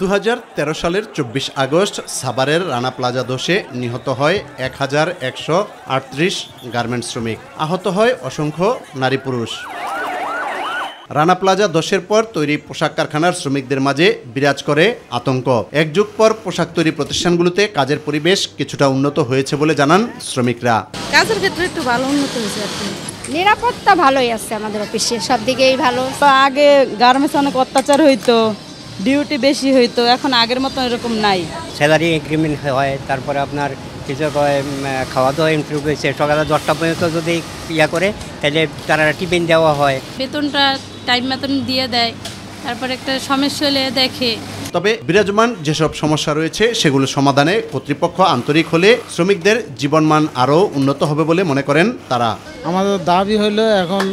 2013 সালের 24 আগস্ট সাভারের রানা প্লাজা ধসে নিহত হয় 1138 গার্মেন্টস শ্রমিক। আহত হয় অসংখ্য নারী পুরুষ। রানা প্লাজা ধসের পর তৈরি পোশাক কারখানার শ্রমিকদের মাঝে বিরাজ করে আতঙ্ক। এক যুগ পর পোশাক তৈরি প্রতিষ্ঠানগুলোতে কাজের পরিবেশ কিছুটা উন্নত হয়েছে বলে জানান শ্রমিকরা। কাজের ক্ষেত্রে একটু ভালো উন্নত হয়েছে আর কি। নিরাপত্তা ভালোই আছে আমাদের অফিসে, সব দিকেই ভালো। আগে গার্মেন্টস অনেক অত্যাচার হইতো, ডিউটি বেশি হইতো, এখন আগের মতো এরকম নাই। স্যালারি এগ্রিমেন্ট হয়, তারপরে আপনার কিছু খাওয়া দাওয়া ইমপ্রুভ হয়েছে। সকালে 10টা পর্যন্ত যদি করে তাহলে তারা টিফিন দেওয়া হয়, বেতনটা টাইম মতন দিয়ে দেয়, তারপরে একটা সমস্যা হলে দেখে। তবে বিরাজমান যেসব সমস্যা রয়েছে সেগুলো সমাধানে কর্তৃপক্ষ আন্তরিক হলে শ্রমিকদের জীবনমান আরও উন্নত হবে বলে মনে করেন তারা। আমাদের দাবি হলো এখন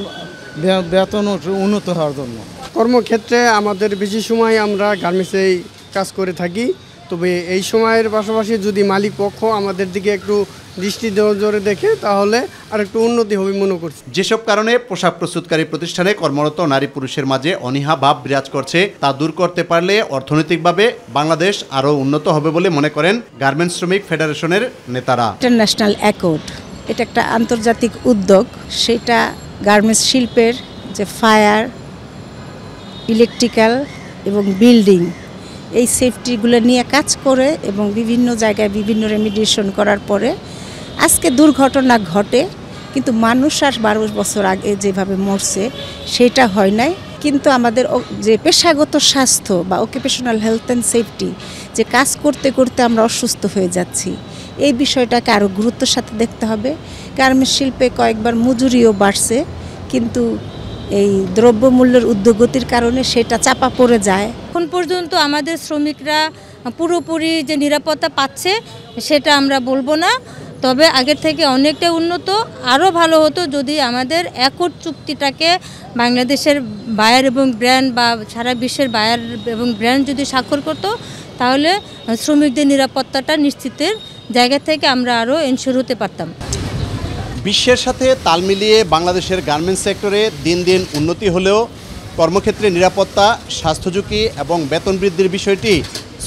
বেতন উন্নত হওয়ার জন্য। কর্মক্ষেত্রে আমাদের বেশি সময় আমরা গার্মেন্টসেই কাজ করে থাকি, তবে এই সময়ের পাশাপাশি যদি মালিক পক্ষ আমাদের দিকে একটু দৃষ্টি নজরে দেখে তাহলে আর একটু উন্নতি হবে মনে করছি। যেসব কারণে পোশাক প্রস্তুতকারী প্রতিষ্ঠানে কর্মরত নারী পুরুষের মাঝে অনীহা ভাব বিরাজ করছে তা দূর করতে পারলে অর্থনৈতিকভাবে বাংলাদেশ আরও উন্নত হবে বলে মনে করেন গার্মেন্টস শ্রমিক ফেডারেশনের নেতারা। ইন্টারন্যাশনাল অ্যাকর্ড এটা একটা আন্তর্জাতিক উদ্যোগ, সেটা গার্মেন্টস শিল্পের যে ফায়ার, ইলেকট্রিক্যাল এবং বিল্ডিং এই সেফটিগুলো নিয়ে কাজ করে এবং বিভিন্ন জায়গায় বিভিন্ন রেমিডিয়েশন করার পরে আজকে দুর্ঘটনা ঘটে, কিন্তু মানুষ আর 12 বছর আগে যেভাবে মরছে সেটা হয় নাই। কিন্তু আমাদের যে পেশাগত স্বাস্থ্য বা অকুপেশনাল হেলথ অ্যান্ড সেফটি, যে কাজ করতে করতে আমরা অসুস্থ হয়ে যাচ্ছি, এই বিষয়টাকে আরও গুরুত্বের সাথে দেখতে হবে। গার্মেন্টস শিল্পে কয়েকবার মজুরিও বাড়ছে, কিন্তু এই দ্রব্যমূল্যের ঊর্ধ্বগতির কারণে সেটা চাপা পড়ে যায়। এখন পর্যন্ত আমাদের শ্রমিকরা পুরোপুরি যে নিরাপত্তা পাচ্ছে সেটা আমরা বলবো না, তবে আগের থেকে অনেকটা উন্নত। আরও ভালো হতো যদি আমাদের অ্যাকর্ড চুক্তিটাকে বাংলাদেশের বায়ার এবং ব্র্যান্ড বা সারা বিশ্বের বায়ার এবং ব্র্যান্ড যদি স্বাক্ষর করত, তাহলে শ্রমিকদের নিরাপত্তাটা নিশ্চিতের জায়গা থেকে আমরা আরও এনশিওর হতে পারতাম। বিশ্বের সাথে তাল মিলিয়ে বাংলাদেশের গার্মেন্টস সেক্টরে দিন দিন উন্নতি হলেও কর্মক্ষেত্রে নিরাপত্তা, স্বাস্থ্য ঝুঁকি এবং বেতন বৃদ্ধির বিষয়টি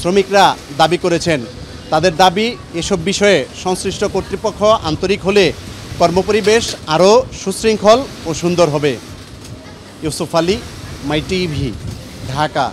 শ্রমিকরা দাবি করেছেন। তাদের দাবি, এসব বিষয়ে সংশ্লিষ্ট কর্তৃপক্ষ আন্তরিক হলে কর্মপরিবেশ আরও সুশৃঙ্খল ও সুন্দর হবে। ইউসুফ আলী, মাই টিভি, ঢাকা।